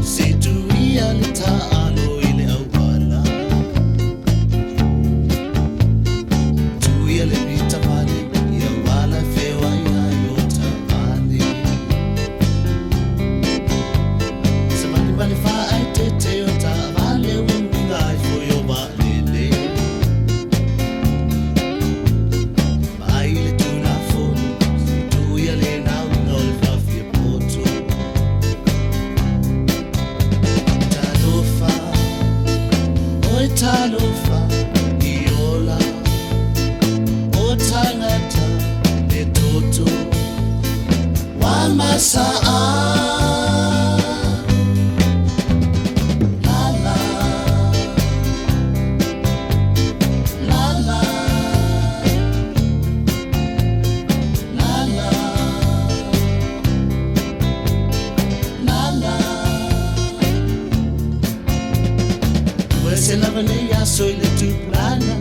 Situia le taalo I le auala Tuia le vita vale I auala fewa ia yo taale Se mani mani fa ai te te o ta vale Winga I fo yo valele Mai le tuna fono Situia le nau no le fafia poto Talofa I ola O tangata le toto Wa masaa La la La la La la La la Se la venea soy le tu plana